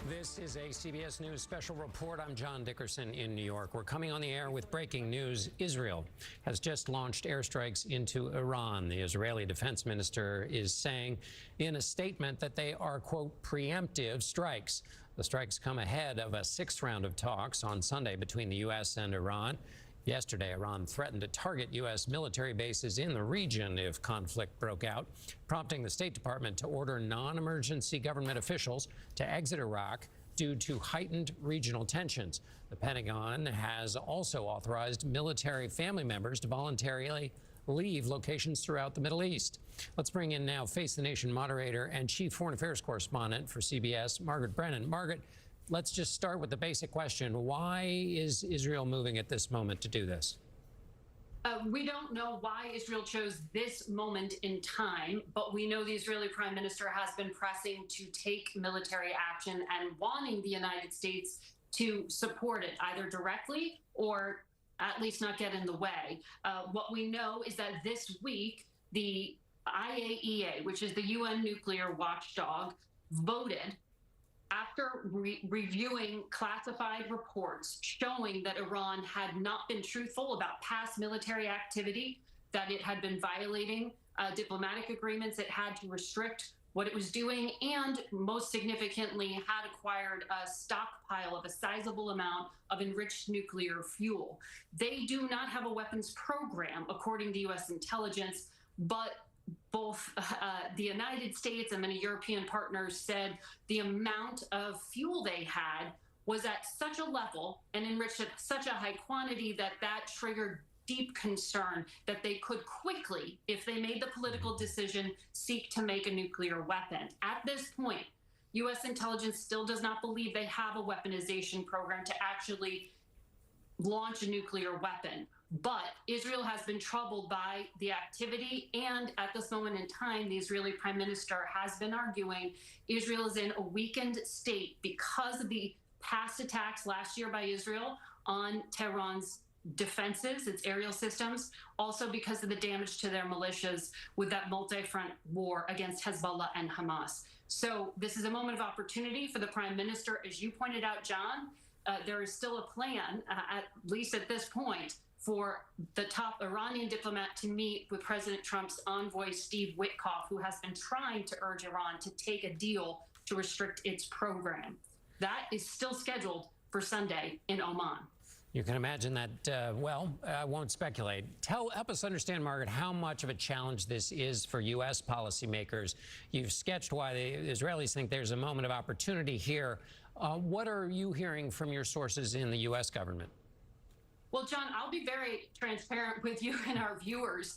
This is a CBS News special report. I'm John Dickerson in New York. We're coming on the air with breaking news. Israel has just launched airstrikes into Iran. The Israeli defense minister is saying in a statement that they are, quote, preemptive strikes. The strikes come ahead of a sixth round of talks on Sunday between the U.S. and Iran. Yesterday, Iran threatened to target U.S. military bases in the region if conflict broke out, prompting the State Department to order non-emergency government officials to exit Iraq due to heightened regional tensions. The Pentagon has also authorized military family members to voluntarily leave locations throughout the Middle East. Let's bring in now Face the Nation moderator and chief foreign affairs correspondent for CBS, Margaret Brennan. Margaret, let's just start with the basic question. Why is Israel moving at this moment to do this? We don't know why Israel chose this moment in time, but we know the Israeli prime minister has been pressing to take military action and wanting the United States to support it, either directly or at least not get in the way. What we know is that this week, the IAEA, which is the UN nuclear watchdog, voted after reviewing classified reports showing that Iran had not been truthful about past military activity, that it had been violating diplomatic agreements, it had to restrict what it was doing, and most significantly, had acquired a stockpile of a sizable amount of enriched nuclear fuel. They do not have a weapons program, according to U.S. intelligence, but both the United States and many European partners said the amount of fuel they had was at such a level and enriched at such a high quantity that that triggered deep concern that they could quickly, if they made the political decision, seek to make a nuclear weapon. At this point, U.S. intelligence still does not believe they have a weaponization program to actually launch a nuclear weapon. But Israel has been troubled by the activity, and at this moment in time, the Israeli prime minister has been arguing Israel is in a weakened state because of the past attacks last year by Israel on Tehran's defenses, its aerial systems, also because of the damage to their militias with that multi-front war against Hezbollah and Hamas. So this is a moment of opportunity for the prime minister. As you pointed out, John, there is still a plan, at least at this point, for the top Iranian diplomat to meet with President Trump's envoy, Steve Witkoff, who has been trying to urge Iran to take a deal to restrict its program. That is still scheduled for Sunday in Oman. You can imagine that, well, I won't speculate. Help us understand, Margaret, how much of a challenge this is for U.S. policymakers. You've sketched why the Israelis think there's a moment of opportunity here. What are you hearing from your sources in the U.S. government? Well, John, I'll be very transparent with you and our viewers.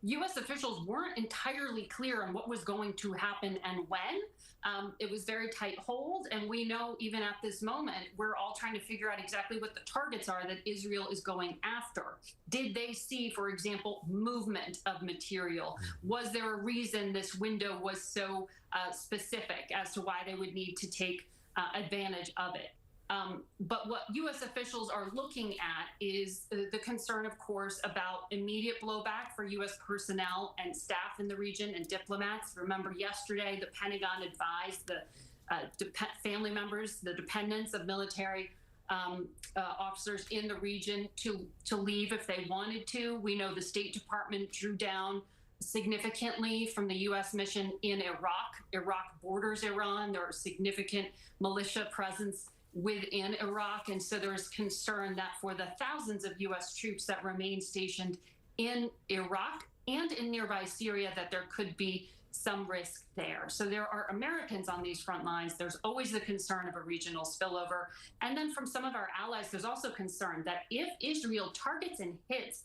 U.S. officials weren't entirely clear on what was going to happen and when. It was very tight hold, and we know even at this moment, we're all trying to figure out exactly what the targets are that Israel is going after. Did they see, for example, movement of material? Was there a reason this window was so specific as to why they would need to take advantage of it? But what U.S. officials are looking at is the concern, of course, about immediate blowback for U.S. personnel and staff in the region and diplomats. Remember, yesterday, the Pentagon advised the family members, the dependents of military officers in the region to leave if they wanted to. We know the State Department drew down significantly from the U.S. mission in Iraq. Iraq borders Iran. There are significant militia presence within Iraq, and so there's concern that for the thousands of U.S. troops that remain stationed in Iraq and in nearby Syria, that there could be some risk there. So there are Americans on these front lines. There's always the concern of a regional spillover. And then from some of our allies, there's also concern that if Israel targets and hits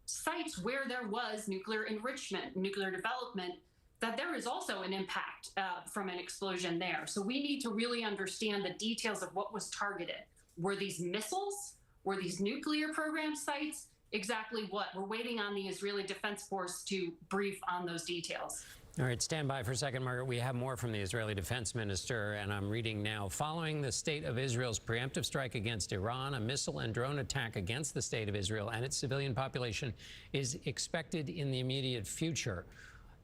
sites where there was nuclear enrichment, nuclear development, that there is also an impact from an explosion there. So we need to really understand the details of what was targeted. Were these missiles? Were these nuclear program sites? Exactly what? We're waiting on the Israeli Defense Force to brief on those details. All right, stand by for a second, Margaret. We have more from the Israeli defense minister, and I'm reading now. Following the state of Israel's preemptive strike against Iran, a missile and drone attack against the state of Israel and its civilian population is expected in the immediate future.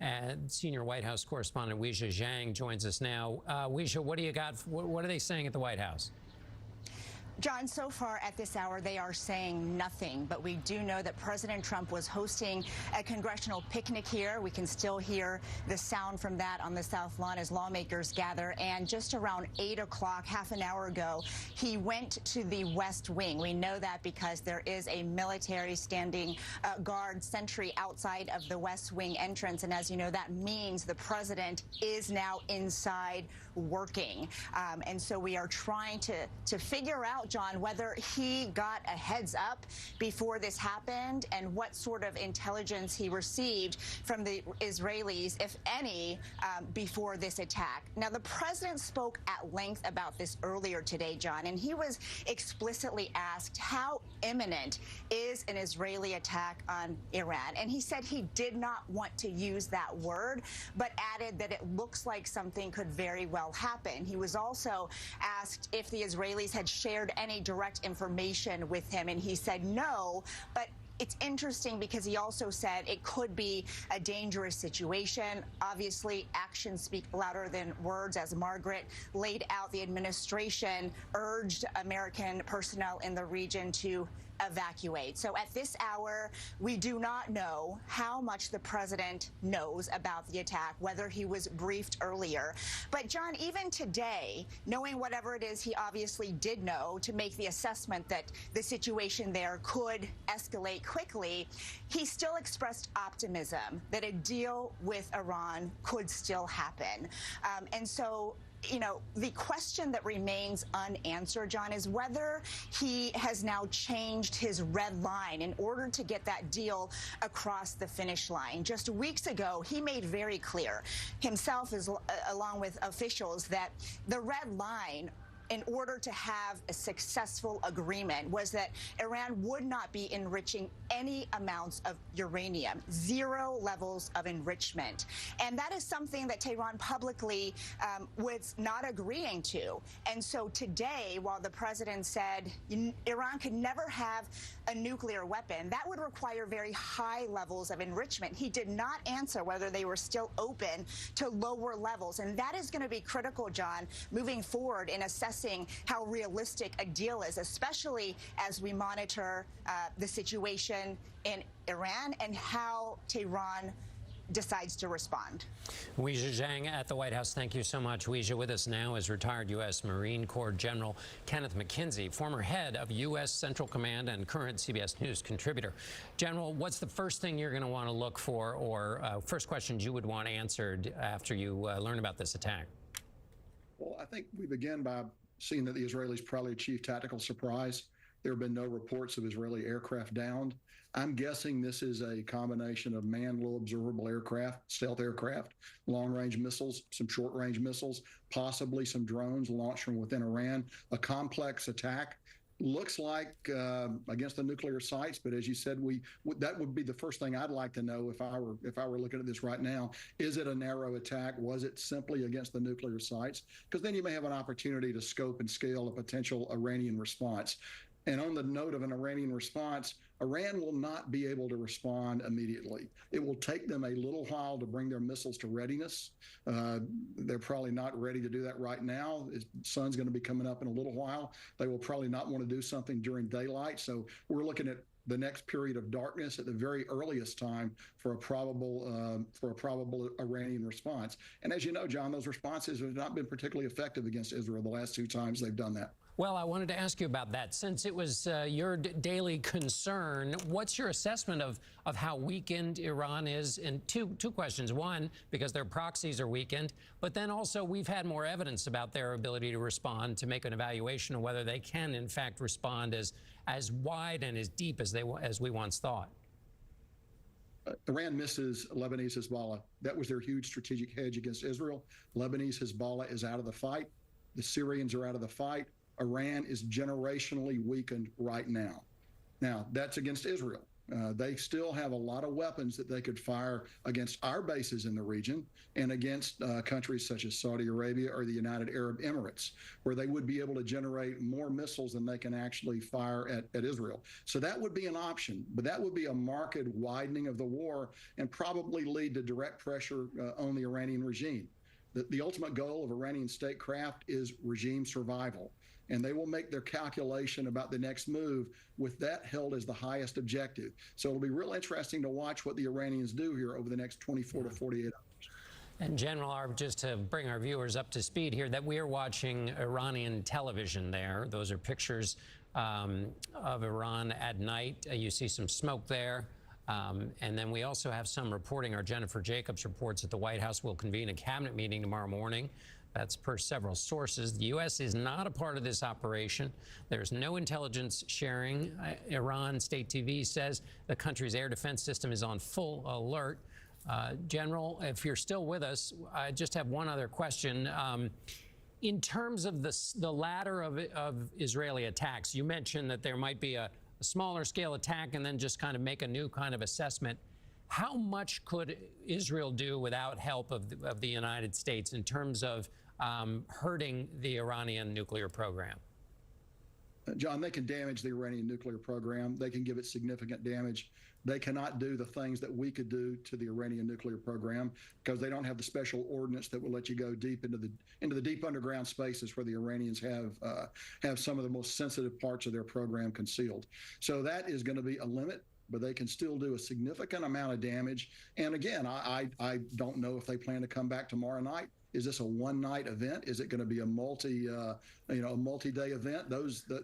And senior White House correspondent Weijia Zhang joins us now. Weijia, what do you got? What are they saying at the White House? John, so far at this hour, they are saying nothing, but we do know that President Trump was hosting a congressional picnic here. We can still hear the sound from that on the South Lawn as lawmakers gather. And just around 8 o'clock, half an hour ago, he went to the West Wing. We know that because there is a military standing guard sentry outside of the West Wing entrance. And as you know, that means the president is now inside working. And so we are trying to figure out, John, whether he got a heads up before this happened and what sort of intelligence he received from the Israelis, if any, before this attack. Now, the president spoke at length about this earlier today, John, and he was explicitly asked how imminent is an Israeli attack on Iran. And he said he did not want to use that word, but added that it looks like something could very well happen. He was also asked if the Israelis had shared any direct information with him, and he said no, but it's interesting because he also said it could be a dangerous situation. Obviously, actions speak louder than words. As Margaret laid out, the administration urged American personnel in the region to evacuate. So at this hour, we do not know how much the president knows about the attack, whether he was briefed earlier. But John, even today, knowing whatever it is he obviously did know to make the assessment that the situation there could escalate quickly, he still expressed optimism that a deal with Iran could still happen. And so, you know, the question that remains unanswered, John, is whether he has now changed his red line in order to get that deal across the finish line. Just weeks ago, he made very clear himself, along with officials, that the red line in order to have a successful agreement was that Iran would not be enriching any amounts of uranium, 0 levels of enrichment. And that is something that Tehran publicly was not agreeing to. And so today, while the president said Iran could never have a nuclear weapon, that would require very high levels of enrichment. He did not answer whether they were still open to lower levels. And that is going to be critical, John, moving forward in assessing how realistic a deal is, especially as we monitor the situation in Iran and how Tehran decides to respond. Weijia Zhang at the White House, thank you so much. Weijia, with us now is retired U.S. Marine Corps General Kenneth McKenzie, former head of U.S. Central Command and current CBS News contributor. General, what's the first thing you're going to want to look for, or first questions you would want answered after you learn about this attack? Well, I think we begin by seeing that the Israelis probably achieved tactical surprise. There have been no reports of Israeli aircraft downed. I'm guessing this is a combination of manned low observable aircraft, stealth aircraft, long-range missiles, some short-range missiles, possibly some drones launched from within Iran. A complex attack. Looks like against the nuclear sites, but as you said, that would be the first thing I'd like to know if I were looking at this right now. Is it a narrow attack? Was it simply against the nuclear sites? Because then you may have an opportunity to scope and scale a potential Iranian response. And on the note of an Iranian response, Iran will not be able to respond immediately. It will take them a little while to bring their missiles to readiness. They're probably not ready to do that right now. The sun's going to be coming up in a little while. They will probably not want to do something during daylight. So we're looking at the next period of darkness at the very earliest time for a probable Iranian response. And as you know, John, those responses have not been particularly effective against Israel the last 2 times they've done that. Well, I wanted to ask you about that. Since it was your daily concern, what's your assessment of how weakened Iran is? And two questions. One, because their proxies are weakened, but then also we've had more evidence about their ability to respond, to make an evaluation of whether they can, in fact, respond as wide and as deep as we once thought. Iran misses Lebanese Hezbollah. That was their huge strategic hedge against Israel. Lebanese Hezbollah is out of the fight. The Syrians are out of the fight. Iran is generationally weakened right now. Now, that's against Israel. They still have a lot of weapons that they could fire against our bases in the region and against countries such as Saudi Arabia or the United Arab Emirates, where they would be able to generate more missiles than they can actually fire at Israel. So that would be an option, but that would be a marked widening of the war and probably lead to direct pressure on the Iranian regime. The ultimate goal of Iranian statecraft is regime survival, and they will make their calculation about the next move with that held as the highest objective. So it'll be real interesting to watch what the Iranians do here over the next 24 to 48 hours. And General, just to bring our viewers up to speed here, that we are watching Iranian television there. Those are pictures of Iran at night. You see some smoke there. And then we also have some reporting. Our Jennifer Jacobs reports that the White House will convene a cabinet meeting tomorrow morning. That's per several sources. The U.S. is not a part of this operation. There's no intelligence sharing. Iran State TV says the country's air defense system is on full alert. General, if you're still with us, I just have one other question. In terms of the ladder of Israeli attacks, you mentioned that there might be a smaller scale attack and then just kind of make a new kind of assessment. How much could Israel do without help of the United States in terms of hurting the Iranian nuclear program? John, they can damage the Iranian nuclear program. They can give it significant damage. They cannot do the things that we could do to the Iranian nuclear program because they don't have the special ordnance that will let you go deep into the deep underground spaces where the Iranians have some of the most sensitive parts of their program concealed. So that is going to be a limit, but they can still do a significant amount of damage. And again, I don't know if they plan to come back tomorrow night. Is this a one-night event? Is it going to be a multi-day event?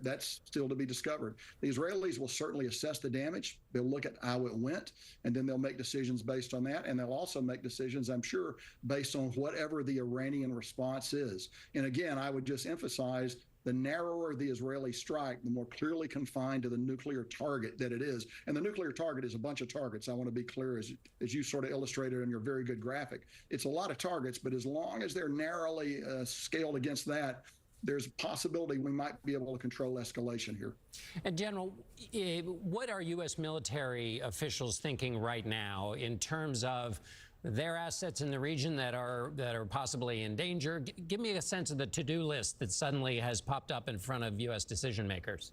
That's still to be discovered. The Israelis will certainly assess the damage. They'll look at how it went, and then they'll make decisions based on that. And they'll also make decisions, I'm sure, based on whatever the Iranian response is. And again, I would just emphasize the narrower the Israeli strike, the more clearly confined to the nuclear target that it is. And the nuclear target is a bunch of targets. I want to be clear, as you sort of illustrated in your very good graphic. It's a lot of targets, but as long as they're narrowly scaled against that, there's a possibility we might be able to control escalation here. And General, what are U.S. military officials thinking right now in terms of their assets in the region that are possibly in danger? Give me a sense of the to-do list that suddenly has popped up in front of U.S. decision makers.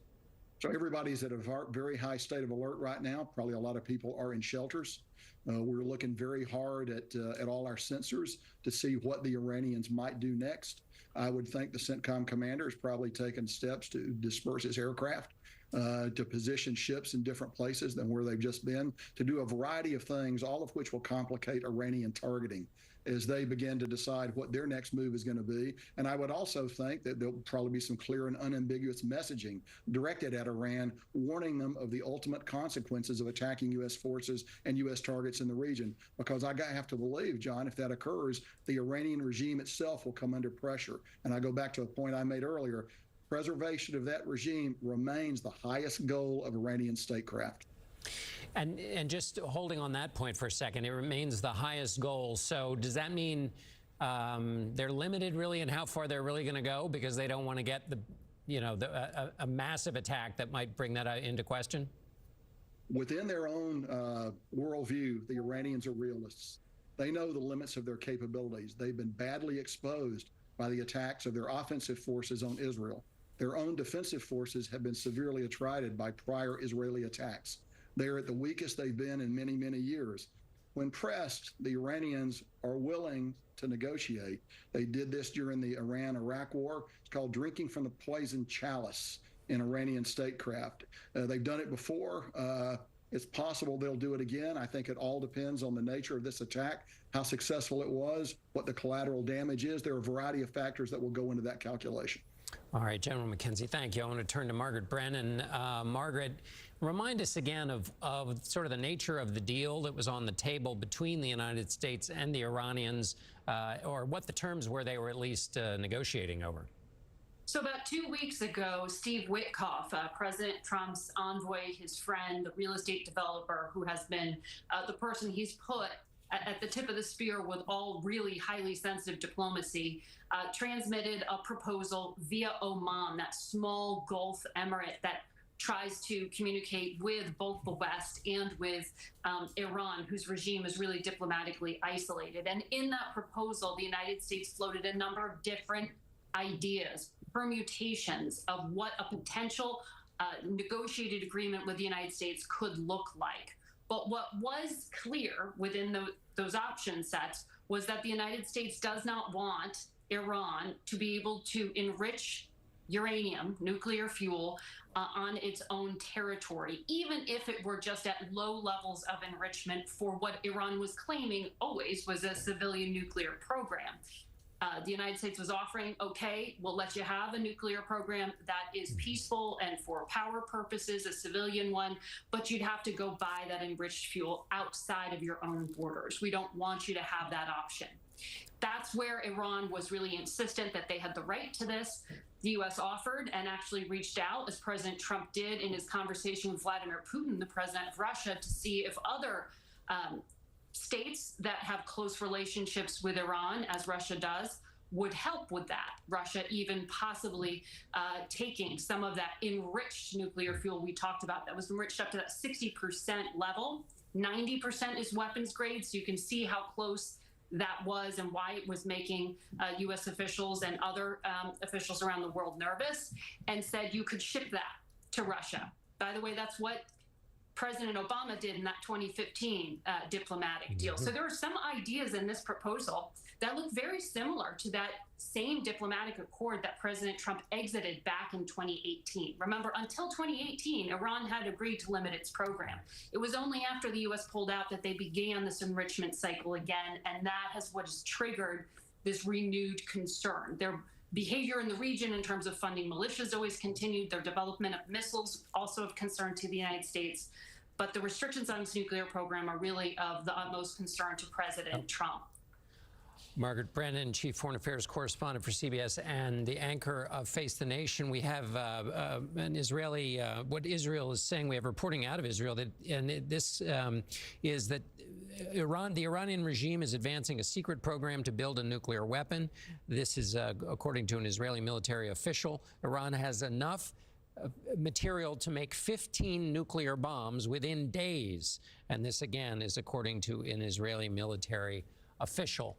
So everybody's at a very high state of alert right now. Probably a lot of people are in shelters. We're looking very hard at all our sensors to see what the Iranians might do next. I would think the CENTCOM commander has probably taken steps to disperse his aircraft, to position ships in different places than where they've just been, to do a variety of things, all of which will complicate Iranian targeting as they begin to decide what their next move is going to be. And I would also think that there'll probably be some clear and unambiguous messaging directed at Iran, warning them of the ultimate consequences of attacking U.S. forces and U.S. targets in the region. Because I have to believe, John, if that occurs, the Iranian regime itself will come under pressure. And I go back to a point I made earlier. Preservation of that regime remains the highest goal of Iranian statecraft. And just holding on that point for a second, it remains the highest goal. So does that mean they're limited really in how far they're really going to go because they don't want to get a massive attack that might bring that into question? Within their own worldview, the Iranians are realists. They know the limits of their capabilities. They've been badly exposed by the attacks of their offensive forces on Israel. Their own defensive forces have been severely attrited by prior Israeli attacks. They're at the weakest they've been in many, many years. When pressed, the Iranians are willing to negotiate. They did this during the Iran-Iraq war. It's called drinking from the poison chalice in Iranian statecraft. They've done it before. It's possible they'll do it again. I think it all depends on the nature of this attack, how successful it was, what the collateral damage is. There are a variety of factors that will go into that calculation. All right, General McKenzie, thank you. I want to turn to Margaret Brennan. Margaret, remind us again of sort of the nature of the deal that was on the table between the United States and the Iranians, or what the terms were they were at least negotiating over. So about 2 weeks ago, Steve Witkoff, President Trump's envoy, his friend, the real estate developer who has been the person he's put at the tip of the spear with all really highly sensitive diplomacy, transmitted a proposal via Oman, that small Gulf emirate that tries to communicate with both the West and with Iran, whose regime is really diplomatically isolated. And in that proposal, the United States floated a number of different ideas, permutations of what a potential negotiated agreement with the United States could look like. But what was clear within those option sets was that the United States does not want Iran to be able to enrich uranium, nuclear fuel, on its own territory, even if it were just at low levels of enrichment for what Iran was claiming always was a civilian nuclear program. The United States was offering, okay, we'll let you have a nuclear program that is peaceful and for power purposes, a civilian one, but you'd have to go buy that enriched fuel outside of your own borders. We don't want you to have that option. That's where Iran was really insistent that they had the right to this. The U.S. offered and actually reached out, as President Trump did in his conversation with Vladimir Putin, the president of Russia, to see if other states that have close relationships with Iran, as Russia does, would help with that. Russia even possibly taking some of that enriched nuclear fuel we talked about that was enriched up to that 60% level. 90% is weapons grade, so you can see how close that was and why it was making U.S. officials and other officials around the world nervous, and said you could ship that to Russia. By the way, that's what President Obama did in that 2015 diplomatic deal. So there are some ideas in this proposal that look very similar to that same diplomatic accord that President Trump exited back in 2018. Remember, until 2018, Iran had agreed to limit its program. It was only after the U.S. pulled out that they began this enrichment cycle again, and that is what has triggered this renewed concern. Their behavior in the region in terms of funding militias always continued. Their development of missiles also of concern to the United States. But the restrictions on its nuclear program are really of the utmost concern to President Trump. Margaret Brennan, Chief Foreign Affairs Correspondent for CBS and the anchor of Face the Nation. We have an Israeli, what Israel is saying, we have reporting out of Israel, this is that the Iranian regime is advancing a secret program to build a nuclear weapon. This is according to an Israeli military official. Iran has enough material to make 15 nuclear bombs within days. And this, again, is according to an Israeli military official.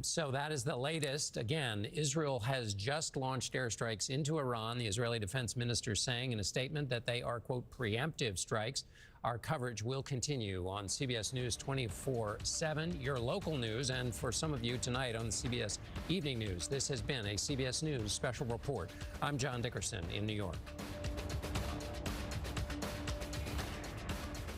So that is the latest. Again, Israel has just launched airstrikes into Iran. The Israeli defense minister saying in a statement that they are, quote, preemptive strikes. Our coverage will continue on CBS News 24/7, your local news, and for some of you tonight on the CBS Evening News. This has been a CBS News special report. I'm John Dickerson in New York.